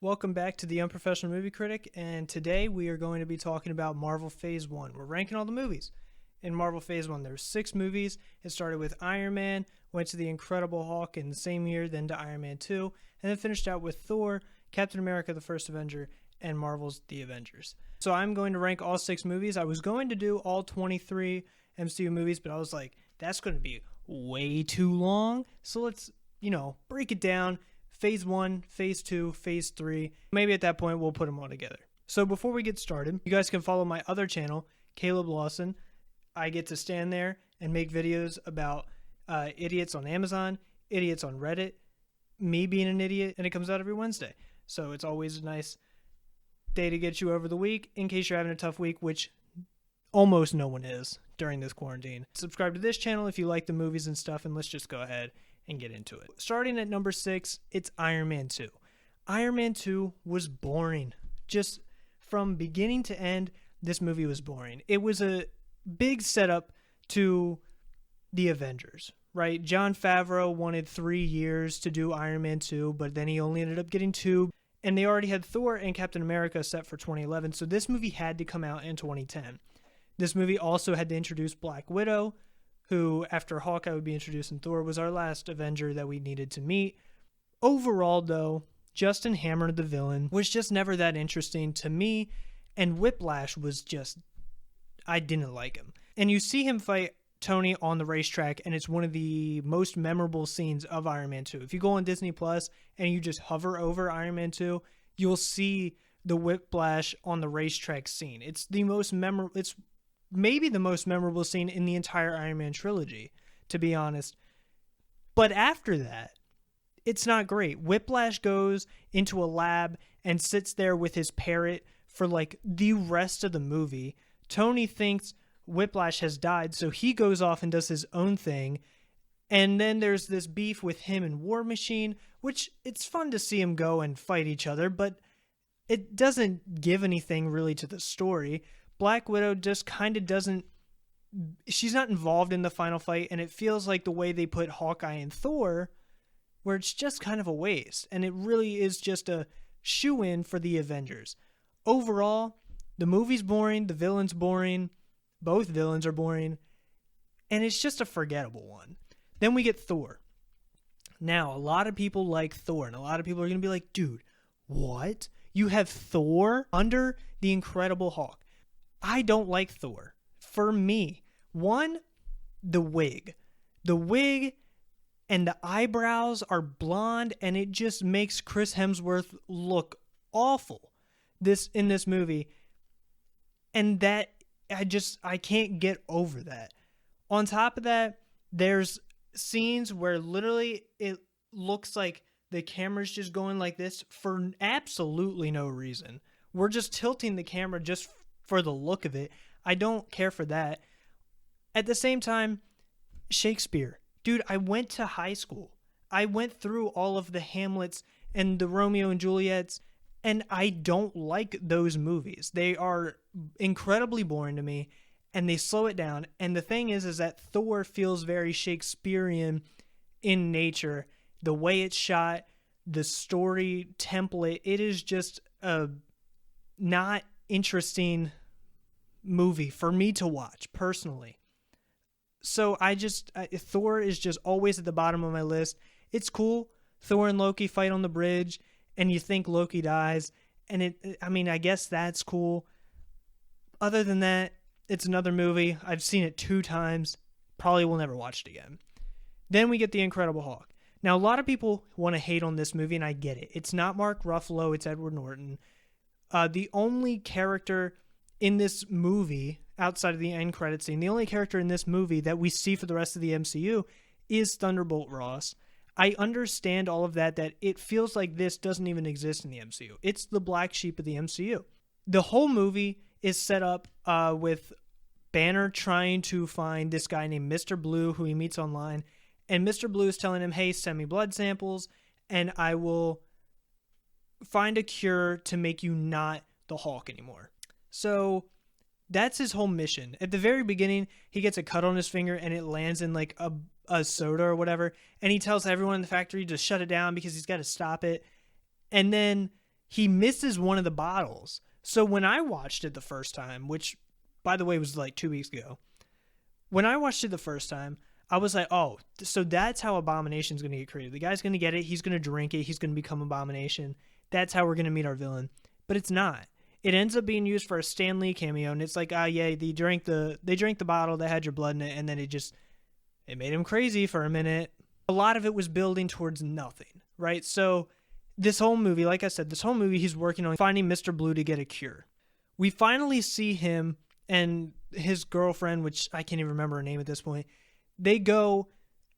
Welcome back to the Unprofessional Movie Critic, and today we are going to be talking about Marvel Phase 1. We're ranking all the movies. In Marvel Phase 1, there's 6 movies. It started with Iron Man, went to the Incredible Hulk in the same year, then to Iron Man 2, and then finished out with Thor, Captain America the First Avenger, and Marvel's The Avengers. So I'm going to rank all 6 movies. I was going to do all 23 MCU movies, but I was like, that's going to be way too long. So let's, break it down. Phase 1, Phase 2, Phase 3. Maybe at that point we'll put them all together. So before we get started, you guys can follow my other channel, Caleb Lawson. I get to stand there and make videos about idiots on Amazon, idiots on Reddit, me being an idiot, and it comes out every Wednesday. So it's always a nice day to get you over the week in case you're having a tough week, which almost no one is during this quarantine. Subscribe to this channel if you like the movies and stuff, and let's just go ahead and get into it. Starting at number 6, it's Iron Man 2. Iron Man 2 was boring. Just from beginning to end, this movie was boring. It was a big setup to the Avengers, right? Jon Favreau wanted 3 years to do Iron Man 2, but then he only ended up getting 2. And they already had Thor and Captain America set for 2011, so this movie had to come out in 2010. This movie also had to introduce Black Widow, who, after Hawkeye would be introduced in Thor, was our last Avenger that we needed to meet. Overall, though, Justin Hammer, the villain, was just never that interesting to me, and Whiplash was just, I didn't like him. And you see him fight Tony on the racetrack, and it's one of the most memorable scenes of Iron Man 2. If you go on Disney Plus and you just hover over Iron Man 2, you'll see the Whiplash on the racetrack scene. It's the most memorable, it's maybe the most memorable scene in the entire Iron Man trilogy, to be honest. But after that, it's not great. Whiplash goes into a lab and sits there with his parrot for like the rest of the movie. Tony thinks Whiplash has died, so he goes off and does his own thing. And then there's this beef with him and War Machine, which it's fun to see him go and fight each other, but it doesn't give anything really to the story. Black Widow just kind of doesn't, she's not involved in the final fight, and it feels like the way they put Hawkeye and Thor, where it's just kind of a waste, and it really is just a shoe-in for the Avengers. Overall, the movie's boring, the villain's boring, both villains are boring, and it's just a forgettable one. Then we get Thor. Now, a lot of people like Thor, and a lot of people are going to be like, dude, what? You have Thor under the Incredible Hulk. I don't like Thor. For me, one, the wig. The wig and the eyebrows are blonde, and it just makes Chris Hemsworth look awful in this movie. And that, I can't get over that. On top of that, there's scenes where literally it looks like the camera's just going like this for absolutely no reason. We're just tilting the camera just for the look of it. I don't care for that. At the same time, Shakespeare. Dude, I went to high school. I went through all of the Hamlets and the Romeo and Juliets, and I don't like those movies. They are incredibly boring to me, and they slow it down. And the thing is that Thor feels very Shakespearean in nature. The way it's shot, the story template, it is just a not interesting movie for me to watch personally. So Thor is just always at the bottom of my list. It's cool. Thor and Loki fight on the bridge, and you think Loki dies, and I guess that's cool. Other than that, it's another movie. I've seen it 2 times. Probably will never watch it again. Then we get The Incredible Hulk. Now, a lot of people want to hate on this movie, and I get it. It's not Mark Ruffalo. It's Edward Norton. The only character in this movie, outside of the end credit scene, the only character in this movie that we see for the rest of the MCU is Thunderbolt Ross. I understand all of that it feels like this doesn't even exist in the MCU. It's the black sheep of the MCU. The whole movie is set up with Banner trying to find this guy named Mr. Blue, who he meets online, and Mr. Blue is telling him, hey, send me blood samples, and I will find a cure to make you not the Hulk anymore. So that's his whole mission. At the very beginning, he gets a cut on his finger and it lands in like a soda or whatever. And he tells everyone in the factory to shut it down because he's got to stop it. And then he misses one of the bottles. So when I watched it the first time, which by the way was like 2 weeks ago, when I watched it the first time, I was like, oh, so that's how Abomination's going to get created. The guy's going to get it. He's going to drink it. He's going to become Abomination. That's how we're going to meet our villain. But it's not. It ends up being used for a Stan Lee cameo, and it's like, yeah, they drank the bottle that had your blood in it, and then it made him crazy for a minute. A lot of it was building towards nothing, right? So this whole movie, like I said, he's working on finding Mr. Blue to get a cure. We finally see him and his girlfriend, which I can't even remember her name at this point. They go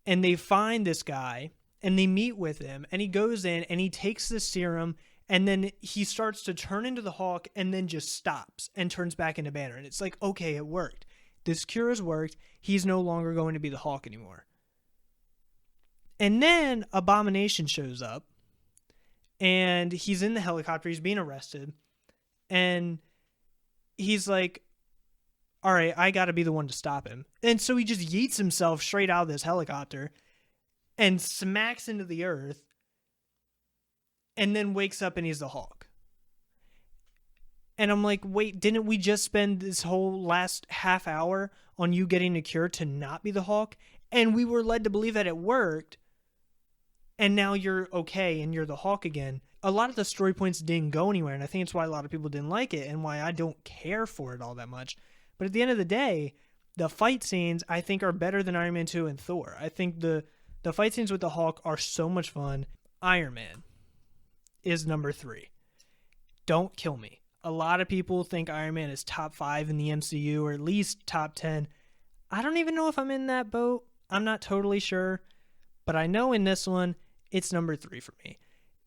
and they find this guy and they meet with him, and he goes in and he takes the serum, and then he starts to turn into the Hulk and then just stops and turns back into Banner. And it's like, okay, it worked. This cure has worked. He's no longer going to be the Hulk anymore. And then Abomination shows up and he's in the helicopter. He's being arrested. And he's like, all right, I got to be the one to stop him. And so he just yeets himself straight out of this helicopter and smacks into the earth and then wakes up and he's the Hulk. And I'm like, wait, didn't we just spend this whole last half hour on you getting a cure to not be the Hulk? And we were led to believe that it worked. And now you're okay and you're the Hulk again. A lot of the story points didn't go anywhere. And I think it's why a lot of people didn't like it and why I don't care for it all that much. But at the end of the day, the fight scenes, I think, are better than Iron Man 2 and Thor. I think the fight scenes with the Hulk are so much fun. Iron Man is number 3. Don't kill me. A lot of people think Iron Man is top 5 in the MCU, or at least top 10. I don't even know if I'm in that boat. I'm not totally sure. But I know in this one, it's number 3 for me.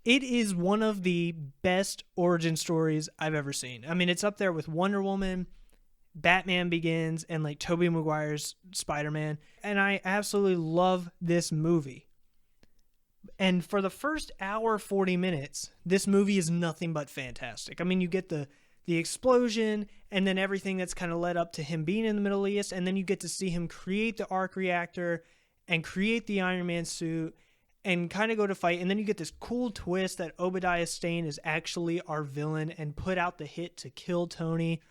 It is one of the best origin stories I've ever seen. I mean, it's up there with Wonder Woman, Batman Begins, and like Tobey Maguire's Spider-Man. And I absolutely love this movie. And for the first hour, 40 minutes, this movie is nothing but fantastic. I mean, you get the explosion and then everything that's kind of led up to him being in the Middle East. And then you get to see him create the arc reactor and create the Iron Man suit and kind of go to fight. And then you get this cool twist that Obadiah Stane is actually our villain and put out the hit to kill Tony.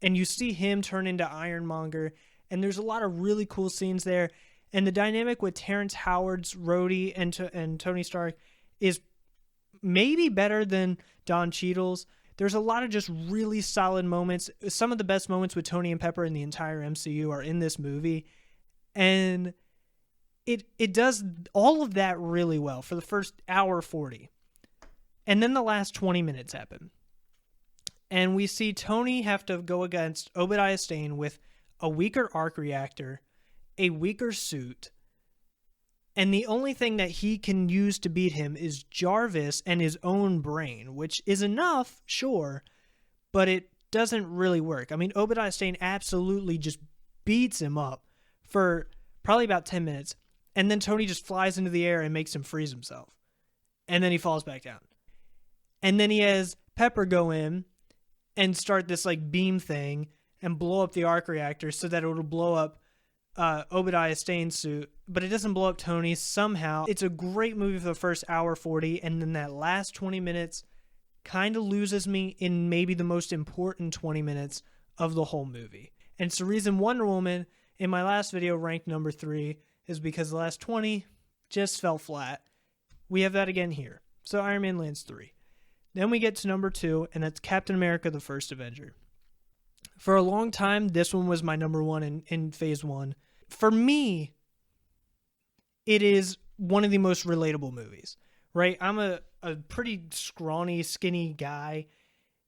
And you see him turn into Ironmonger. And there's a lot of really cool scenes there. And the dynamic with Terrence Howard's Rhodey and Tony Stark is maybe better than Don Cheadle's. There's a lot of just really solid moments. Some of the best moments with Tony and Pepper in the entire MCU are in this movie. And it does all of that really well for the first hour 40. And then the last 20 minutes happen. And we see Tony have to go against Obadiah Stane with a weaker arc reactor, a weaker suit, and the only thing that he can use to beat him is Jarvis and his own brain, which is enough, sure, but it doesn't really work. I mean, Obadiah Stane absolutely just beats him up for probably about 10 minutes, and then Tony just flies into the air and makes him freeze himself, and then he falls back down. And then he has Pepper go in and start this like beam thing and blow up the arc reactor so that it will blow up Obadiah Stane's suit, but it doesn't blow up Tony somehow. It's a great movie for the first hour 40, and then that last 20 minutes kind of loses me in maybe the most important 20 minutes of the whole movie. And it's the reason Wonder Woman in my last video ranked number 3 is because the last 20 just fell flat. We have that again here. So Iron Man lands 3. Then we get to number 2, and that's Captain America: The First Avenger. For a long time, this one was my number 1 in phase 1. For me, it is one of the most relatable movies, right? I'm a pretty scrawny, skinny guy.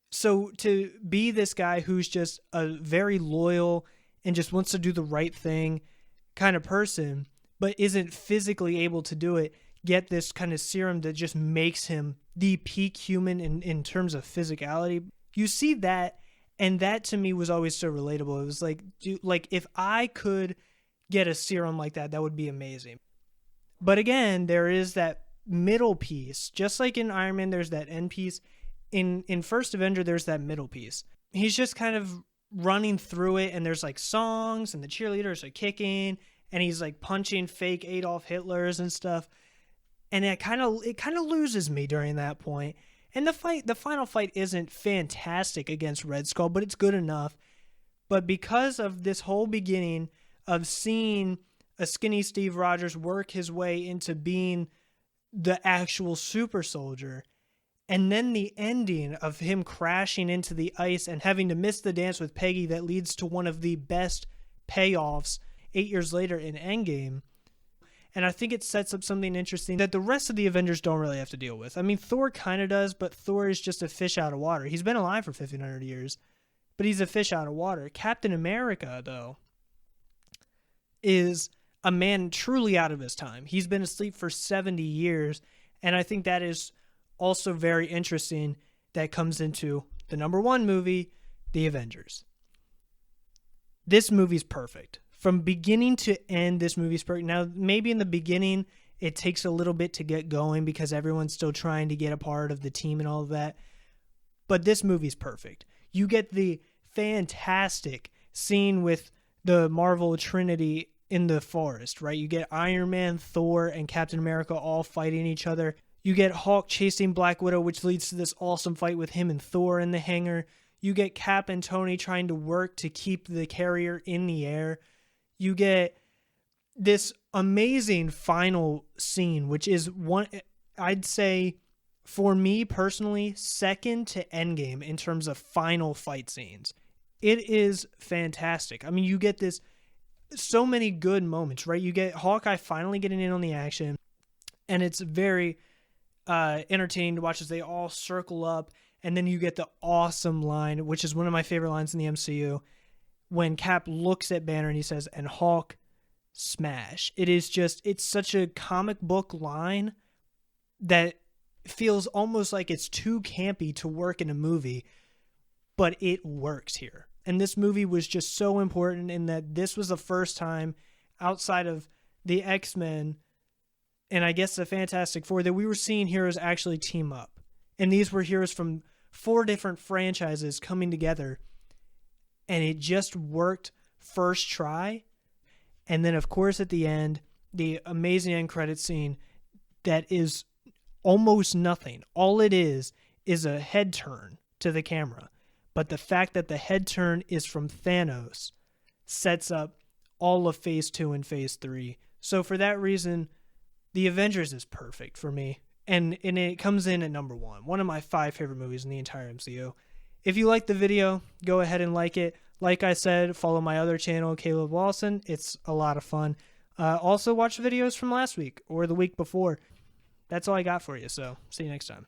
So to be this guy who's just a very loyal and just wants to do the right thing kind of person, but isn't physically able to do it, get this kind of serum that just makes him the peak human in terms of physicality. You see that, and that to me was always so relatable. It was like, dude, like if I could get a serum like that, that would be amazing. But again, there is that middle piece. Just like in Iron Man, there's that end piece. In First Avenger, there's that middle piece. He's just kind of running through it, and there's like songs, and the cheerleaders are kicking, and he's like punching fake Adolf Hitlers and stuff. And it kind of loses me during that point. And the final fight isn't fantastic against Red Skull, but it's good enough. But because of this whole beginning of seeing a skinny Steve Rogers work his way into being the actual super soldier, and then the ending of him crashing into the ice and having to miss the dance with Peggy that leads to one of the best payoffs 8 years later in Endgame. And I think it sets up something interesting that the rest of the Avengers don't really have to deal with. I mean, Thor kind of does, but Thor is just a fish out of water. He's been alive for 1,500 years, but he's a fish out of water. Captain America, though, is a man truly out of his time. He's been asleep for 70 years, and I think that is also very interesting. That comes into the number one movie, The Avengers. This movie's perfect. From beginning to end, this movie's perfect. Now, maybe in the beginning, it takes a little bit to get going because everyone's still trying to get a part of the team and all of that. But this movie's perfect. You get the fantastic scene with the Marvel Trinity in the forest, right? You get Iron Man, Thor, and Captain America all fighting each other. You get Hulk chasing Black Widow, which leads to this awesome fight with him and Thor in the hangar. You get Cap and Tony trying to work to keep the carrier in the air. You get this amazing final scene, which is one, I'd say, for me personally, second to Endgame in terms of final fight scenes. It is fantastic. I mean, you get this, so many good moments, right? You get Hawkeye finally getting in on the action, and it's very entertaining to watch as they all circle up, and then you get the awesome line, which is one of my favorite lines in the MCU, when Cap looks at Banner and he says, "And Hulk, smash." It is just, it's such a comic book line that feels almost like it's too campy to work in a movie, but it works here. And this movie was just so important in that this was the first time outside of the X-Men and I guess the Fantastic Four that we were seeing heroes actually team up. And these were heroes from 4 different franchises coming together. And it just worked first try. And then, of course, at the end, the amazing end credit scene that is almost nothing. All it is a head turn to the camera. But the fact that the head turn is from Thanos sets up all of Phase 2 and Phase 3. So for that reason, The Avengers is perfect for me. And it comes in at number 1. One of my 5 favorite movies in the entire MCU. If you like the video, go ahead and like it. Like I said, follow my other channel, Caleb Lawson. It's a lot of fun. Also, watch the videos from last week or the week before. That's all I got for you, so see you next time.